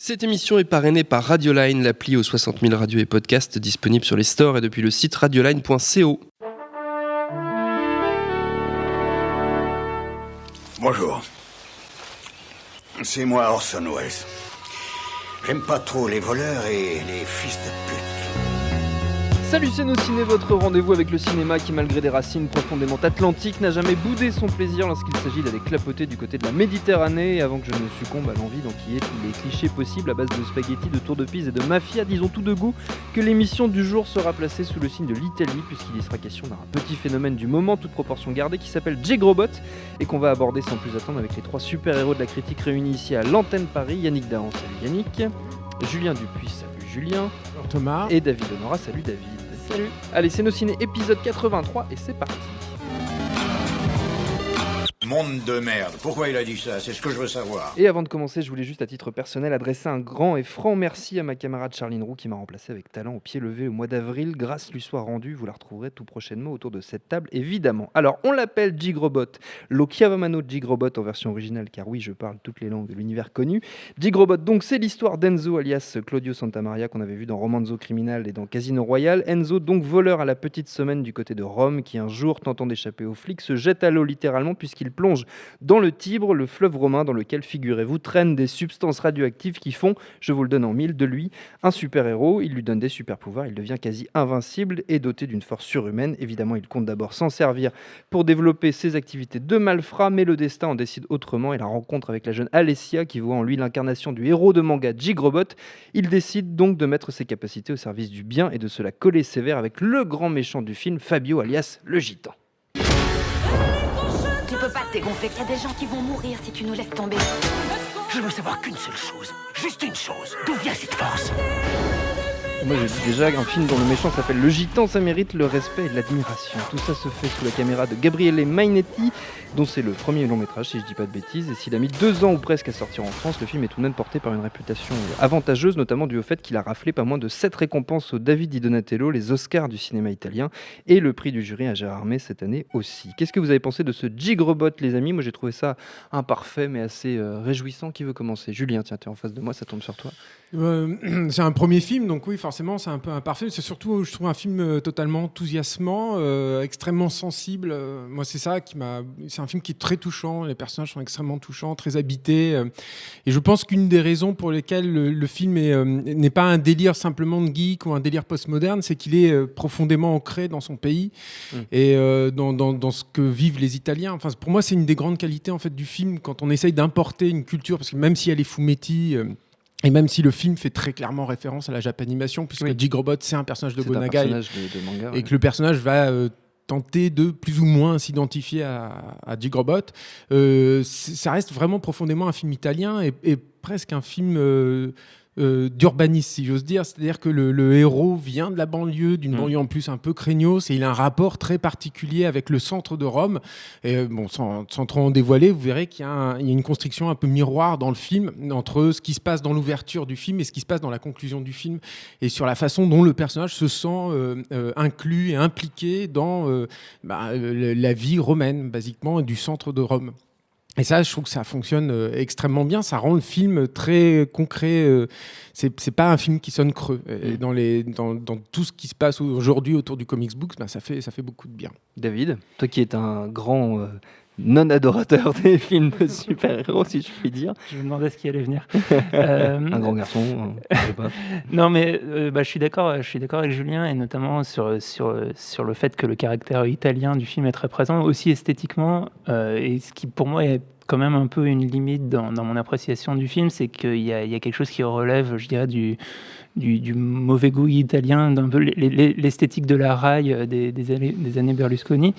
Cette émission est parrainée par Radioline, l'appli aux 60 000 radios et podcasts disponible sur les stores et depuis le site radioline.co. Bonjour. C'est moi Orson Welles. J'aime pas trop les voleurs et les fils de pute. Salut c'est nos ciné, votre rendez-vous avec le cinéma qui, malgré des racines profondément atlantiques, n'a jamais boudé son plaisir lorsqu'il s'agit d'aller clapoter du côté de la Méditerranée. Et avant que je ne succombe à l'envie d'enquiller tous les clichés possibles à base de spaghettis, de tour de pise et de mafia, disons tout de goût que l'émission du jour sera placée sous le signe de l'Italie, puisqu'il y sera question d'un petit phénomène du moment, toute proportion gardée, qui s'appelle Jigrobot, et qu'on va aborder sans plus attendre avec les trois super-héros de la critique réunis ici à l'antenne Paris. Yannick Dahan, salut Yannick. Julien Dupuis, salut Julien. Alors Thomas. Et David Honora, salut David. Salut. Allez, c'est nos ciné épisode 83 et c'est parti. Monde de merde. Pourquoi il a dit ça? C'est ce que je veux savoir. Et avant de commencer, je voulais juste à titre personnel adresser un grand et franc merci à ma camarade Charline Roux qui m'a remplacé avec talent au pied levé au mois d'avril. Grâce lui soit rendue, vous la retrouverez tout prochainement autour de cette table, évidemment. Alors, on l'appelle Jigrobot, Lo Chiavamano Jigrobot en version originale, car oui, je parle toutes les langues de l'univers connu. Jigrobot, donc, c'est l'histoire d'Enzo, alias Claudio Santamaria, qu'on avait vu dans Romanzo Criminal et dans Casino Royale. Enzo, donc voleur à la petite semaine du côté de Rome, qui un jour, tentant d'échapper aux flics, se jette à l'eau littéralement puisqu'il plonge dans le Tibre, le fleuve romain dans lequel, figurez-vous, traînent des substances radioactives qui font, je vous le donne en mille, de lui un super-héros. Il lui donne des super-pouvoirs, il devient quasi invincible et doté d'une force surhumaine. Évidemment, il compte d'abord s'en servir pour développer ses activités de malfrat, mais le destin en décide autrement et la rencontre avec la jeune Alessia, qui voit en lui l'incarnation du héros de manga Jigrobot. Il décide donc de mettre ses capacités au service du bien et de se la coller sévère avec le grand méchant du film, Fabio, alias le Gitan. Tu peux pas te dégonfler, il y a des gens qui vont mourir si tu nous laisses tomber. Je veux savoir qu'une seule chose, juste une chose. D'où vient cette force? Moi je dis déjà qu'un film dont le méchant s'appelle Le Gitan, ça mérite le respect et l'admiration. Tout ça se fait sous la caméra de Gabriele Mainetti, dont c'est le premier long métrage si je dis pas de bêtises. Et s'il a mis 2 ans ou presque à sortir en France, le film est tout de même porté par une réputation avantageuse, notamment dû au fait qu'il a raflé pas moins de 7 récompenses au David di Donatello, les Oscars du cinéma italien, et le prix du jury à Gérard May cette année aussi. Qu'est-ce que vous avez pensé de ce Jigrobot, les amis? Moi j'ai trouvé ça imparfait mais assez réjouissant. Qui veut commencer? Julien, tiens, tu es en face de moi, ça tombe sur toi. C'est un premier film, donc oui, forcément, c'est un peu imparfait. C'est surtout, je trouve, un film totalement enthousiasmant, extrêmement sensible. Moi, c'est ça qui m'a. C'est un film qui est très touchant. Les personnages sont extrêmement touchants, très habités. Et je pense qu'une des raisons pour lesquelles le film n'est pas un délire simplement de geek ou un délire postmoderne, c'est qu'il est profondément ancré dans son pays et dans ce que vivent les Italiens. Enfin, pour moi, c'est une des grandes qualités en fait du film quand on essaye d'importer une culture, parce que même si elle est fumetti. Et même si le film fait très clairement référence à la Japanimation, puisque Jigrobot, c'est un personnage de Gonagai, de manga, et que le personnage va tenter de plus ou moins s'identifier à Jigrobot, ça reste vraiment profondément un film italien et presque un film d'urbanisme, si j'ose dire. C'est-à-dire que le héros vient de la banlieue, d'une banlieue en plus un peu craignos, et il a un rapport très particulier avec le centre de Rome. Et bon, sans trop en dévoiler, vous verrez qu'il y a une construction un peu miroir dans le film entre ce qui se passe dans l'ouverture du film et ce qui se passe dans la conclusion du film, et sur la façon dont le personnage se sent inclus et impliqué dans la vie romaine, basiquement, et du centre de Rome. Et ça, je trouve que ça fonctionne extrêmement bien. Ça rend le film très concret. C'est pas un film qui sonne creux. Et dans tout ce qui se passe aujourd'hui autour du comics book, ça fait beaucoup de bien. David, toi qui es un grand non-adorateur des films de super-héros, si je puis dire. Je me demandais ce qui allait venir. Un grand garçon, je sais pas. Non, mais je suis d'accord avec Julien, et notamment sur le fait que le caractère italien du film est très présent, aussi esthétiquement, et ce qui pour moi est quand même un peu une limite dans mon appréciation du film, c'est qu'il y a quelque chose qui relève, je dirais, du mauvais goût italien, d'un peu l'esthétique de la raille des années Berlusconi,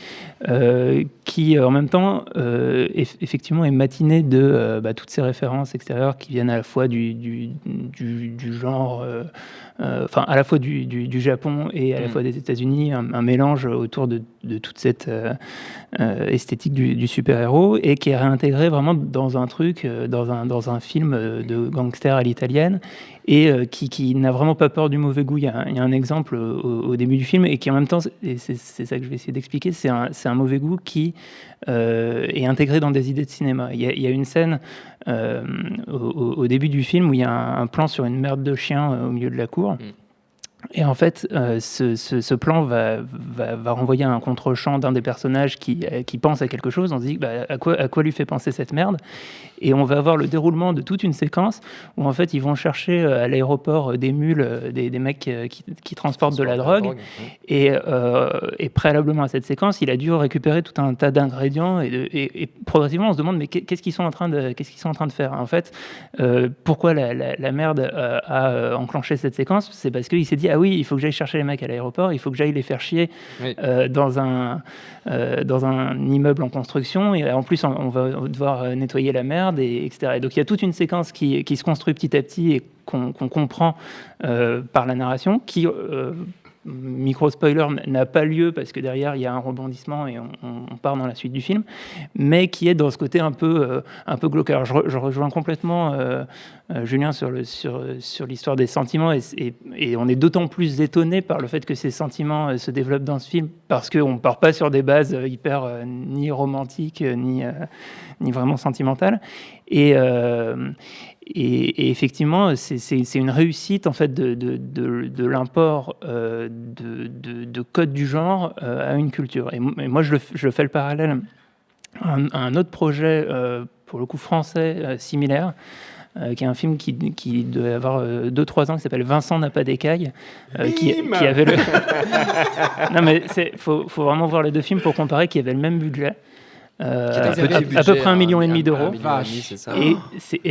qui en même temps effectivement est matinée de toutes ces références extérieures qui viennent à la fois du genre, à la fois du Japon et à la fois des États-Unis, un mélange autour de toute cette esthétique du super-héros, et qui est réintégrée intégré vraiment dans un truc, dans un film de gangster à l'italienne, et qui n'a vraiment pas peur du mauvais goût. Il y a un exemple au début du film, et qui en même temps, et c'est ça que je vais essayer d'expliquer, c'est un mauvais goût qui est intégré dans des idées de cinéma. Il y a une scène au début du film où il y a un plan sur une merde de chien au milieu de la cour. Et en fait, ce plan va renvoyer à un contre-champ d'un des personnages qui pense à quelque chose. On se dit, à quoi lui fait penser cette merde ? Et on va avoir le déroulement de toute une séquence où en fait ils vont chercher à l'aéroport des mules, des mecs qui transportent de la drogue. Et préalablement à cette séquence, il a dû récupérer tout un tas d'ingrédients et progressivement on se demande mais qu'est-ce qu'ils sont en train de faire ? En fait, pourquoi la merde a enclenché cette séquence ? C'est parce qu'il s'est dit ah oui, il faut que j'aille chercher les mecs à l'aéroport, il faut que j'aille les faire chier dans un immeuble en construction, et en plus on va devoir nettoyer la merde, etc. Et donc il y a toute une séquence qui se construit petit à petit et qu'on comprend par la narration, qui micro-spoiler, n'a pas lieu parce que derrière il y a un rebondissement et on part dans la suite du film, mais qui est dans ce côté un peu glauque. Alors je rejoins complètement Julien sur l'histoire des sentiments, et on est d'autant plus étonné par le fait que ces sentiments se développent dans ce film, parce qu'on ne part pas sur des bases hyper ni romantiques ni vraiment sentimentales. Et effectivement, c'est une réussite en fait de l'import de codes du genre à une culture. Et moi, je fais le parallèle à un autre projet, pour le coup français, similaire, qui est un film qui devait avoir 2-3 ans, qui s'appelle Vincent n'a pas d'écaille, qui avait le... Non mais faut vraiment voir les deux films pour comparer, qui avaient le même budget. À peu près 1,5 million d'euros. Et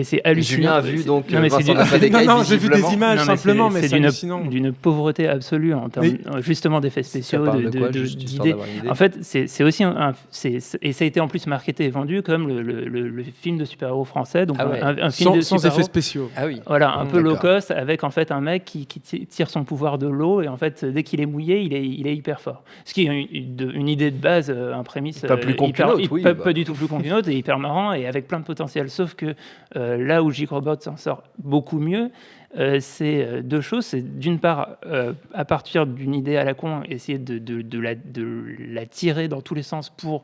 c'est hallucinant. Julien a vu donc Vincent n'a pas d'écaille. Non, j'ai vu des images simplement, mais c'est hallucinant. D'une pauvreté absolue en termes justement d'effets spéciaux, d'idées. En fait, c'est aussi et ça a été en plus marketé et vendu comme le film de super-héros français, donc un film sans effets spéciaux. Voilà, un peu low cost, avec en fait un mec qui tire son pouvoir de l'eau, et en fait dès qu'il est mouillé, il est hyper fort. Ce qui est une idée de base, un prémisse pas plus con qu'une autre. Pas du tout plus con qu'une autre, et hyper marrant et avec plein de potentiel. Sauf que là où Gigrobot s'en sort beaucoup mieux, c'est deux choses. C'est d'une part, à partir d'une idée à la con, essayer de la tirer dans tous les sens pour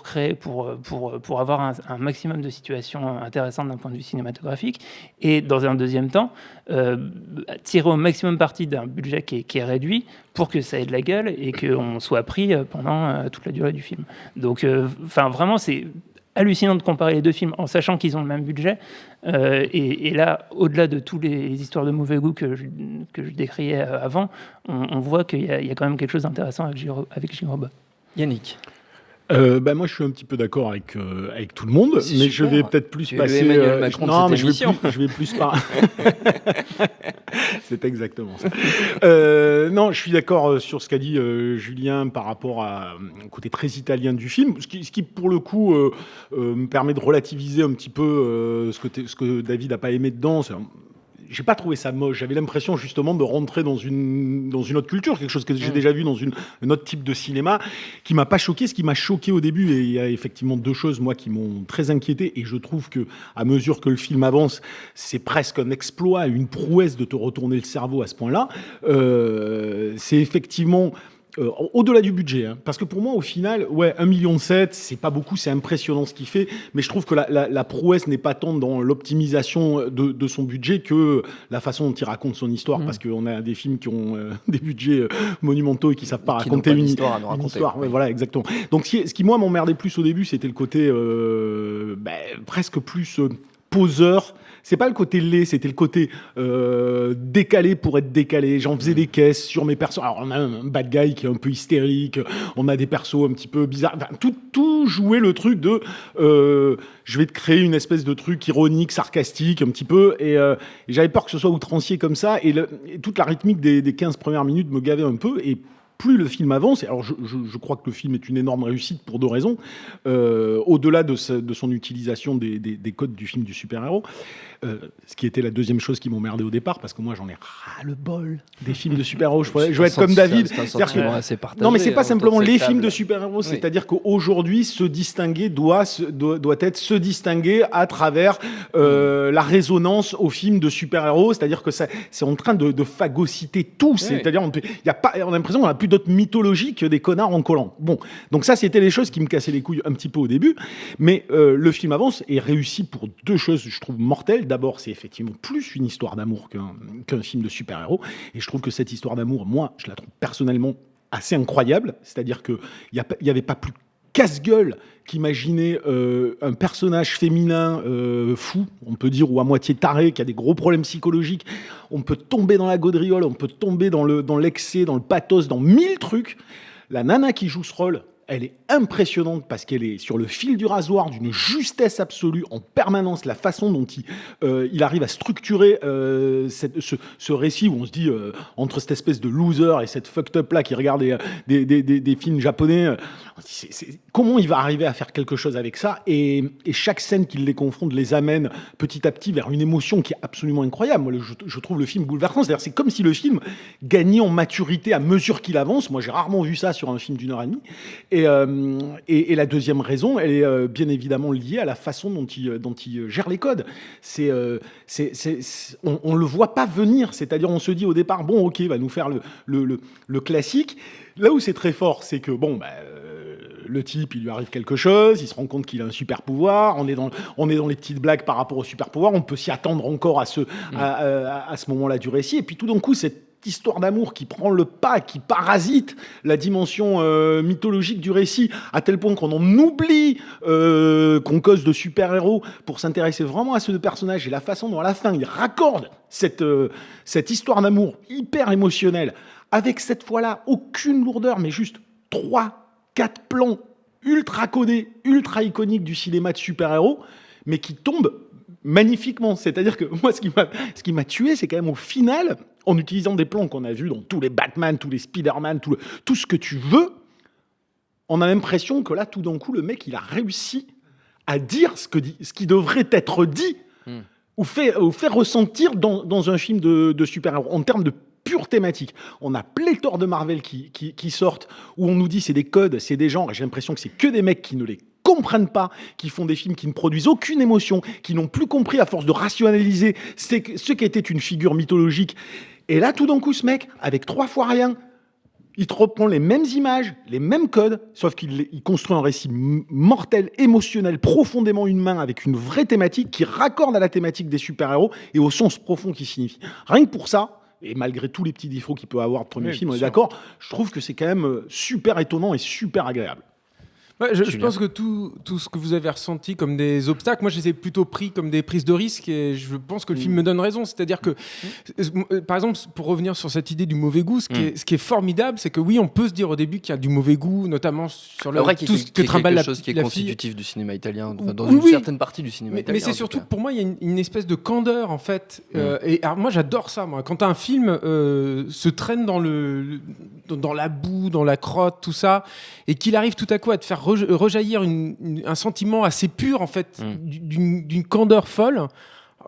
créer, pour avoir un maximum de situations intéressantes d'un point de vue cinématographique. Et dans un deuxième temps, tirer au maximum parti d'un budget qui est réduit pour que ça ait de la gueule et qu'on soit pris pendant toute la durée du film. Donc, vraiment, c'est hallucinant de comparer les deux films en sachant qu'ils ont le même budget. Et là, au-delà de toutes les histoires de mauvais goût que je décriais avant, on voit qu'il y a quand même quelque chose d'intéressant avec Gigrobot. Yannick. Moi, je suis un petit peu d'accord avec tout le monde, mais je vais peut-être plus passer. Emmanuel Macron non, de mais cette émission. je vais plus pas. C'est exactement ça. Non, je suis d'accord sur ce qu'a dit Julien par rapport au côté très italien du film, ce qui pour le coup me permet de relativiser un petit peu ce que David n'a pas aimé dedans. J'ai pas trouvé ça moche. J'avais l'impression justement de rentrer dans une autre culture, quelque chose que j'ai déjà vu dans un autre type de cinéma, qui m'a pas choqué. Ce qui m'a choqué au début, et il y a effectivement deux choses moi qui m'ont très inquiété, et je trouve que à mesure que le film avance, c'est presque un exploit, une prouesse de te retourner le cerveau à ce point-là. C'est effectivement au-delà du budget, hein, parce que pour moi, au final, 1,7 million, c'est pas beaucoup, c'est impressionnant ce qu'il fait, mais je trouve que la prouesse n'est pas tant dans l'optimisation de son budget que la façon dont il raconte son histoire, parce qu'on a des films qui ont des budgets monumentaux et qui savent pas raconter une histoire. Ouais, voilà, exactement. Donc, ce qui moi m'emmerdait plus au début, c'était le côté presque plus poseur. C'est pas le côté laid, c'était le côté décalé pour être décalé. J'en faisais des caisses sur mes persos. Alors, on a un bad guy qui est un peu hystérique, on a des persos un petit peu bizarres. Enfin, tout jouait le truc de je vais te créer une espèce de truc ironique, sarcastique, un petit peu. Et j'avais peur que ce soit outrancier comme ça. Et toute la rythmique des 15 premières minutes me gavait un peu. Et plus le film avance, alors je crois que le film est une énorme réussite pour 2 raisons, au-delà de son utilisation des codes du film du super-héros, ce qui était la deuxième chose qui m'emmerdait au départ, parce que moi j'en ai ras-le-bol des films de super-héros, je veux être comme David. C'est un sentiment assez partagé. Non mais c'est pas simplement les films de de super-héros, c'est-à-dire qu'aujourd'hui se distinguer doit être se distinguer à travers la résonance aux films de super-héros, c'est-à-dire que c'est en train de phagocyter tout, c'est-à-dire on a l'impression qu'on n'a plus d'autres mythologies que des connards en collant. Bon, donc ça c'était les choses qui me cassaient les couilles un petit peu au début, mais le film avance et réussit pour 2 choses je trouve mortelles. D'abord, c'est effectivement plus une histoire d'amour qu'un film de super-héros, et je trouve que cette histoire d'amour, moi je la trouve personnellement assez incroyable, c'est-à-dire qu'il n'y avait pas plus casse-gueule qu'imaginer un personnage féminin fou, on peut dire, ou à moitié taré, qui a des gros problèmes psychologiques. On peut tomber dans la gaudriole, on peut tomber dans l'excès, dans le pathos, dans 1000 trucs. La nana qui joue ce rôle, elle est impressionnante parce qu'elle est sur le fil du rasoir, d'une justesse absolue en permanence. La façon dont il arrive à structurer ce récit où on se dit, entre cette espèce de loser et cette fucked up là qui regarde des films japonais, comment il va arriver à faire quelque chose avec ça, et chaque scène qui les confronte les amène petit à petit vers une émotion qui est absolument incroyable. Moi, je trouve le film bouleversant. C'est-à-dire, c'est comme si le film gagnait en maturité à mesure qu'il avance. Moi, j'ai rarement vu ça sur un film d'1h30. Et la deuxième raison, elle est bien évidemment liée à la façon dont il gère les codes. On le voit pas venir. C'est-à-dire, on se dit au départ, bon, ok, il va nous faire le classique. Là où c'est très fort, c'est que le type, il lui arrive quelque chose, il se rend compte qu'il a un super pouvoir, on est dans les petites blagues par rapport au super pouvoir, on peut s'y attendre encore à ce moment-là du récit, et puis tout d'un coup, cette histoire d'amour qui prend le pas, qui parasite la dimension mythologique du récit, à tel point qu'on en oublie qu'on cause de super-héros pour s'intéresser vraiment à ce personnage, et la façon dont à la fin il raccorde cette histoire d'amour hyper émotionnelle, avec cette fois-là aucune lourdeur, mais juste 3-4 plans ultra codés, ultra iconiques du cinéma de super-héros, mais qui tombent magnifiquement. C'est-à-dire que moi, ce qui m'a tué, c'est quand même au final, en utilisant des plans qu'on a vus dans tous les Batman, tous les Spider-Man, tout ce que tu veux, on a l'impression que là, tout d'un coup, le mec, il a réussi à dire ce qui devrait être dit, ou faire ressentir dans un film de super-héros, en termes de pure thématique. On a pléthore de Marvel qui sortent, où on nous dit c'est des codes, c'est des genres, et j'ai l'impression que c'est que des mecs qui ne les comprennent pas, qui font des films qui ne produisent aucune émotion, qui n'ont plus compris à force de rationaliser ce qu'était une figure mythologique. Et là, tout d'un coup, ce mec, avec 3 fois rien, il te reprend les mêmes images, les mêmes codes, sauf qu'il construit un récit mortel, émotionnel, profondément humain, avec une vraie thématique qui raccorde à la thématique des super-héros et au sens profond qui signifie. Rien que pour ça, et malgré tous les petits défauts qu'il peut avoir de premier film, on est d'accord, je trouve que c'est quand même super étonnant et super agréable. Ouais, je pense que tout ce que vous avez ressenti comme des obstacles, moi je les ai plutôt pris comme des prises de risque, et je pense que le film me donne raison. C'est-à-dire que, par exemple, pour revenir sur cette idée du mauvais goût, ce qui est formidable, c'est que oui, on peut se dire au début qu'il y a du mauvais goût, notamment sur tout ce que trimballe la fille. Quelque chose qui est constitutif du cinéma italien, dans une certaine partie du cinéma italien. Mais c'est surtout, pour moi, il y a une espèce de candeur, en fait. Et alors, moi, j'adore ça, moi. Quand un film se traîne dans la boue, dans la crotte, tout ça, et qu'il arrive tout à coup à te faire rejaillir un sentiment assez pur, en fait, d'une candeur folle.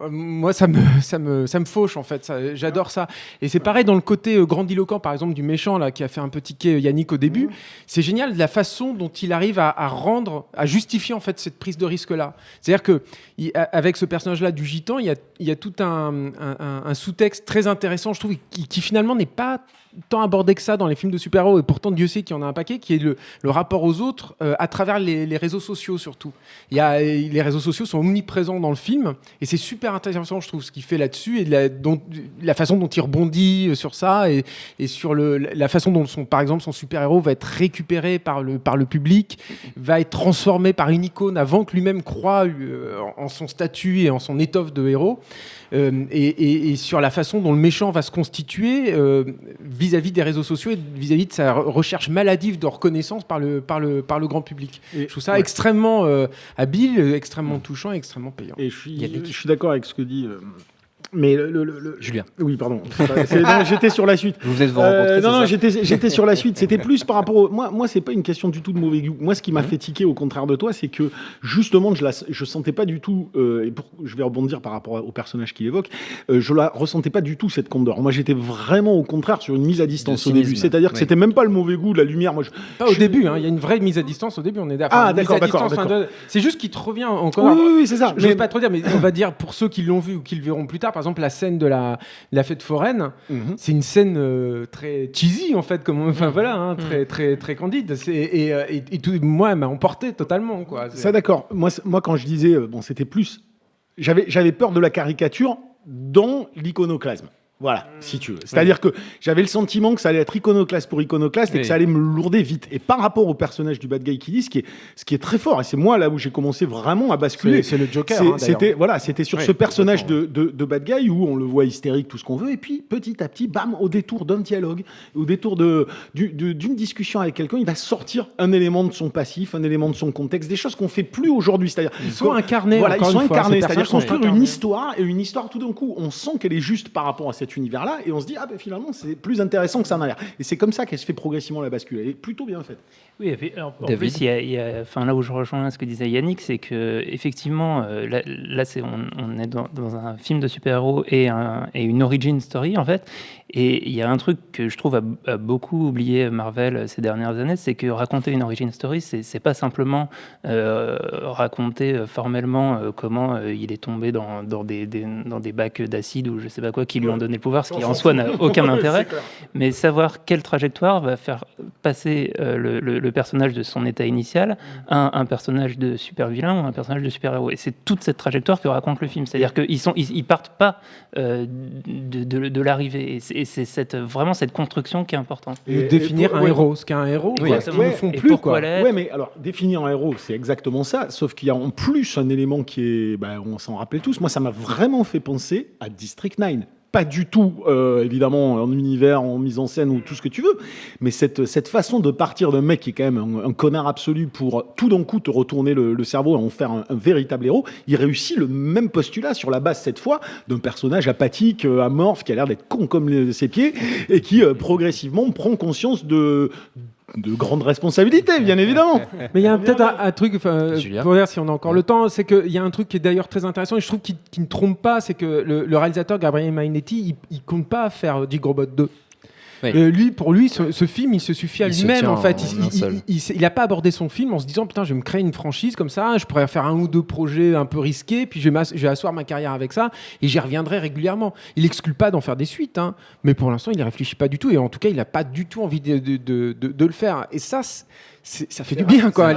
Moi, ça me fauche, en fait. J'adore ça. Et c'est pareil dans le côté grandiloquent, par exemple, du méchant là, qui a fait un peu tiquer Yannick au début. C'est génial de la façon dont il arrive à justifier, en fait, cette prise de risque-là. C'est-à-dire qu'avec ce personnage-là du gitan, il y a tout un sous-texte très intéressant, je trouve, qui finalement n'est pas tant abordé que ça dans les films de super-héros, et pourtant Dieu sait qu'il y en a un paquet, qui est le rapport aux autres à travers les réseaux sociaux, surtout. Les réseaux sociaux sont omniprésents dans le film, et c'est super intéressant, je trouve, ce qu'il fait là-dessus, et la façon dont il rebondit sur ça, et sur la façon dont par exemple son super-héros va être récupéré par le public, va être transformé par une icône avant que lui-même croie en son statut et en son étoffe de héros, et sur la façon dont le méchant va se constituer vis-à-vis des réseaux sociaux et vis-à-vis de sa recherche maladive de reconnaissance par le grand public. Je trouve ça extrêmement habile, extrêmement touchant et extrêmement payant. Et je suis d'accord avec ce que dit Mais Julien. Oui, pardon. Non, j'étais sur la suite. Vous venez de vous rencontrer. Non, j'étais sur la suite. C'était plus par rapport au... Moi, c'est pas une question du tout de mauvais goût. Moi, ce qui m'a fait tiquer, au contraire de toi, c'est que justement, je sentais pas du tout. Je vais rebondir par rapport au personnage qu'il évoque. Je la ressentais pas du tout cette candeur. Moi, j'étais vraiment au contraire sur une mise à distance au début. C'est-à-dire que c'était même pas le mauvais goût, la lumière. Moi, pas au début. Il y a une vraie mise à distance au début. On est d'accord. Ah, d'accord. C'est juste qu'il te revient encore. Oui, c'est ça. Je vais pas trop dire, mais on va dire pour ceux qui l'ont vu ou qui le verront plus tard. Par exemple, la scène de la fête foraine, c'est une scène très cheesy en fait, très très très candide. Et tout, moi, elle m'a emporté totalement quoi. Ça d'accord. Moi, quand je disais, c'était plus, j'avais peur de la caricature dans l'iconoclasme. Voilà, si tu veux. C'est-à-dire que j'avais le sentiment que ça allait être iconoclaste pour iconoclaste et que ça allait me lourder vite. Et par rapport au personnage du bad guy qui dit, ce qui est très fort, et c'est moi là où j'ai commencé vraiment à basculer. C'est le Joker. C'était sur ce personnage de bad guy où on le voit hystérique, tout ce qu'on veut, et puis petit à petit, bam, au détour d'un dialogue, au détour d'une discussion avec quelqu'un, il va sortir un élément de son passif, un élément de son contexte, des choses qu'on fait plus aujourd'hui. C'est-à-dire ils sont incarnés. Voilà, ils sont incarnés. C'est-à-dire construire une histoire, et une histoire tout d'un coup, on sent qu'elle est juste par rapport à cet univers-là, et on se dit finalement c'est plus intéressant que ça n'a l'air. Et c'est comme ça qu'elle se fait progressivement la bascule. Elle est plutôt bien faite. Oui, et puis, en plus, là où je rejoins ce que disait Yannick, c'est que effectivement, là on est dans un film de super-héros et une origin story en fait. Et il y a un truc que je trouve a beaucoup oublié Marvel ces dernières années, c'est que raconter une origin story, c'est pas simplement raconter formellement comment il est tombé dans des bacs d'acide ou je sais pas quoi qui lui ont donné le pouvoir, ce qui en soi n'a aucun intérêt, mais savoir quelle trajectoire va faire passer le personnage de son état initial à un personnage de super vilain ou un personnage de super héros. Et c'est toute cette trajectoire que raconte le film, c'est-à-dire qu'ils partent pas de l'arrivée. Et c'est vraiment cette construction qui est importante. Et définir un héros, ce qu'est un héros, ils ne font plus. Oui, mais alors, définir un héros, c'est exactement ça, sauf qu'il y a en plus un élément qui est, on s'en rappelle tous, moi ça m'a vraiment fait penser à District 9. Pas du tout, évidemment, en univers, en mise en scène ou tout ce que tu veux, mais cette façon de partir d'un mec qui est quand même un connard absolu pour tout d'un coup te retourner le cerveau et en faire un véritable héros, il réussit le même postulat sur la base, cette fois, d'un personnage apathique, amorphe, qui a l'air d'être con comme ses pieds et qui, progressivement, prend conscience de grandes responsabilités, bien évidemment. Mais il y a peut-être un truc, pour dire si on a encore le temps, c'est qu'il y a un truc qui est d'ailleurs très intéressant et je trouve qu'il ne trompe pas, c'est que le réalisateur Gabriel Mainetti, il compte pas faire Gigrobot 2. Oui. Pour lui, ce film, il se suffit à lui-même. En fait, il n'a pas abordé son film en se disant putain, je vais me créer une franchise comme ça, je pourrais faire un ou deux projets un peu risqués, puis je vais asseoir ma carrière avec ça, et j'y reviendrai régulièrement. Il n'exclut pas d'en faire des suites, mais pour l'instant, il n'y réfléchit pas du tout, et en tout cas, il n'a pas du tout envie de le faire. Et ça fait du bien, quoi.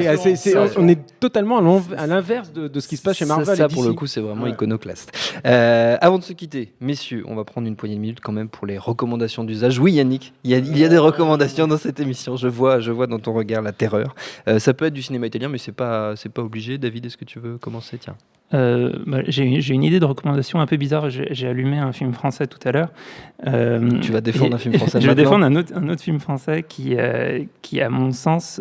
On est totalement à l'inverse de ce qui se passe chez Marvel. Ça pour le coup, c'est vraiment iconoclaste. Avant de se quitter, messieurs, on va prendre une poignée de minutes quand même pour les recommandations d'usage. Oui, Yannick, il y a des recommandations dans cette émission. Je vois dans ton regard la terreur. Ça peut être du cinéma italien, mais c'est pas obligé. David, est-ce que tu veux commencer? Tiens. J'ai une idée de recommandation un peu bizarre. J'ai allumé un film français tout à l'heure. Tu vas défendre un film français? Je vais défendre un autre film français qui à mon sens,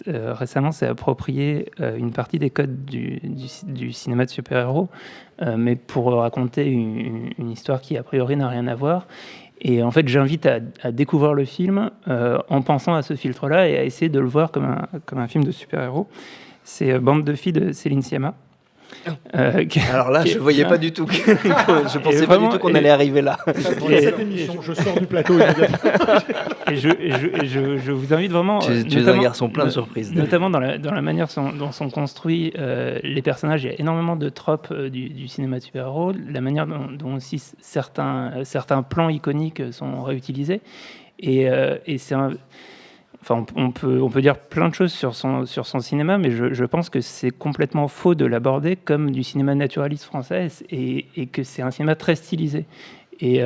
récemment s'est approprié une partie des codes du cinéma de super-héros, mais pour raconter une histoire qui a priori n'a rien à voir. Et en fait, j'invite à découvrir le film en pensant à ce filtre-là et à essayer de le voir comme un film de super-héros. C'est Bande de filles de Céline Sciamma. Alors là, je ne voyais pas du tout. Je pensais pas du tout qu'on allait arriver là. Cette émission, je sors du plateau. Et je vous invite vraiment. Tu es un garçon plein de surprises. Notamment dans la manière dont sont construits les personnages. Il y a énormément de tropes du cinéma de super-héros. La manière dont aussi certains plans iconiques sont réutilisés. Et c'est Enfin, on peut dire plein de choses sur son cinéma, mais je pense que c'est complètement faux de l'aborder comme du cinéma naturaliste français et que c'est un cinéma très stylisé. Et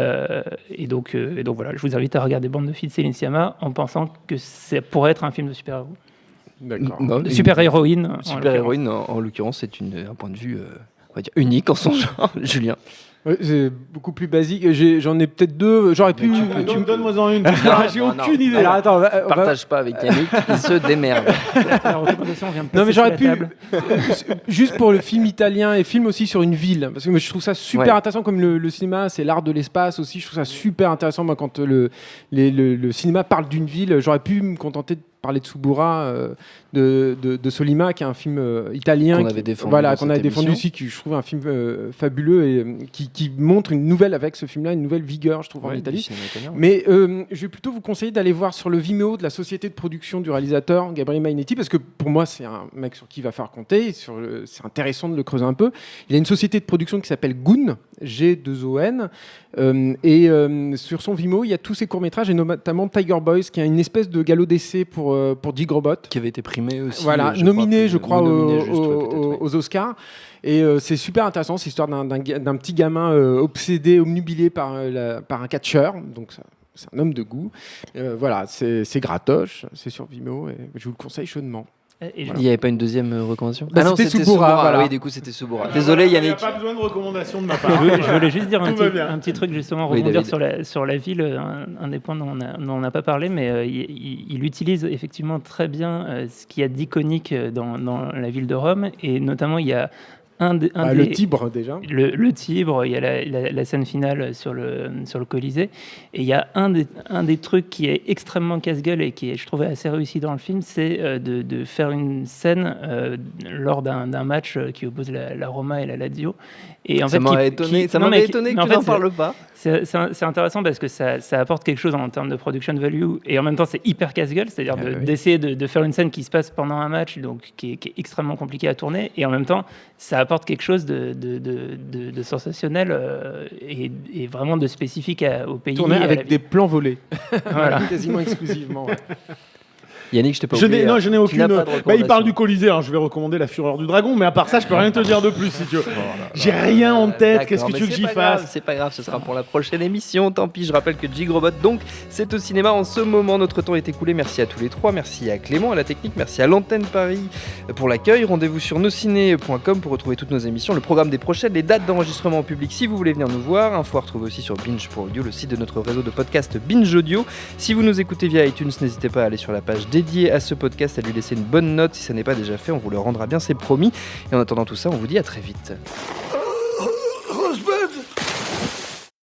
donc voilà, je vous invite à regarder Bande de filles de Céline Sciamma en pensant que ça pourrait être un film de super-héros. D'accord. De super-héroïne. Super-héroïne, en l'occurrence, c'est un point de vue on va dire, unique en son genre. Julien. Ouais, c'est beaucoup plus basique. J'en ai peut-être deux. J'aurais pu. Donne-moi-en une. J'ai non, aucune idée. Alors attends, on va- Partage pas avec Yannick, il se démerde. La recommandation vient de Non, mais passer j'aurais sur la pu. table. Juste pour le film italien et film aussi sur une ville. Parce que moi, je trouve ça super Ouais. intéressant. Comme le cinéma, c'est l'art de l'espace aussi. Je trouve ça super intéressant. Moi, quand le cinéma parle d'une ville, j'aurais pu me contenter de parler de Suburra, de Solima, qui est un film italien Qu'on avait défendu voilà, dans qu'on avait cette défendu émission. aussi, qui je trouve un film fabuleux et qui montre une nouvelle, avec ce film-là, une nouvelle vigueur, je trouve, en Ouais, Italie. du cinéma italien. Mais je vais plutôt vous conseiller d'aller voir sur le Vimeo de la société de production du réalisateur Gabriele Mainetti, parce que pour moi, c'est un mec sur qui il va faire compter. C'est intéressant de le creuser un peu. Il a une société de production qui s'appelle Goon, G2ON. Sur son Vimeo, il y a tous ses courts-métrages, et notamment Tiger Boys, qui est une espèce de galop d'essai pour Dick Robot. Qui avait été primé aussi. Voilà, je nominé, crois, je crois, ou nominé juste, ouais, peut-être, ouais. aux Oscars. Et c'est super intéressant, c'est l'histoire d'un petit gamin obsédé, omnubilé par un catcheur. Donc c'est un homme de goût. Voilà, c'est gratoche, c'est sur Vimeo, et je vous le conseille chaudement. Et Il n'y avait pas une deuxième recommandation Bah, c'était Suburra, voilà. Oui, du coup, c'était Suburra. Désolé, Il n'y a Yannick. pas besoin de recommandation de ma part. Je voulais juste dire Tout va bien. un petit truc, justement, Oui, rebondir David. sur la ville, un des points dont on n'a pas parlé, mais il utilise effectivement très bien ce qu'il y a d'iconique dans la ville de Rome, et notamment il y a Le Tibre, déjà. Le Tibre, il y a la scène finale sur le Colisée, et il y a un des trucs qui est extrêmement casse-gueule et qui est, je trouvais, assez réussi dans le film, c'est de faire une scène lors d'un match qui oppose la Roma et la Lazio. Et en Ça fait, m'aurait étonné, ça m'aurait étonné que tu n'en parles pas. c'est intéressant parce que ça apporte quelque chose en termes de production value, et en même temps c'est hyper casse-gueule, c'est-à-dire d'essayer de faire une scène qui se passe pendant un match, donc qui est extrêmement compliqué à tourner, et en même temps ça apporte quelque chose de sensationnel et vraiment de spécifique au pays. Tourné à la avec ville. des plans volés. Voilà. Quasiment exclusivement. Ouais. Yannick, je t'ai pas Je oublié. n'ai hein. aucune. Tu n'as pas de Il parle recommandation. du Colisée, alors je vais recommander La Fureur du Dragon, mais à part ça, je peux rien te dire de plus si tu veux. J'ai rien en tête, D'accord, qu'est-ce que mais tu veux que c'est j'y pas grave, fasse? C'est pas grave, ce sera pour la prochaine émission. Tant pis, je rappelle que Jig Robot, donc, c'est au cinéma en ce moment. Notre temps est écoulé. Merci à tous les trois. Merci à Clément, à la technique. Merci à l'antenne Paris pour l'accueil. Rendez-vous sur nosciné.com pour retrouver toutes nos émissions, le programme des prochaines, les dates d'enregistrement en public si vous voulez venir nous voir. Info à retrouver aussi sur Binge pour Audio, le site de notre réseau de podcast Binge Audio. Si vous nous écoutez via iTunes, n'hésitez pas à aller sur la page dédiée à ce podcast, à lui laisser une bonne note si ça n'est pas déjà fait. On vous le rendra bien, c'est promis. Et en attendant tout ça, on vous dit à très vite.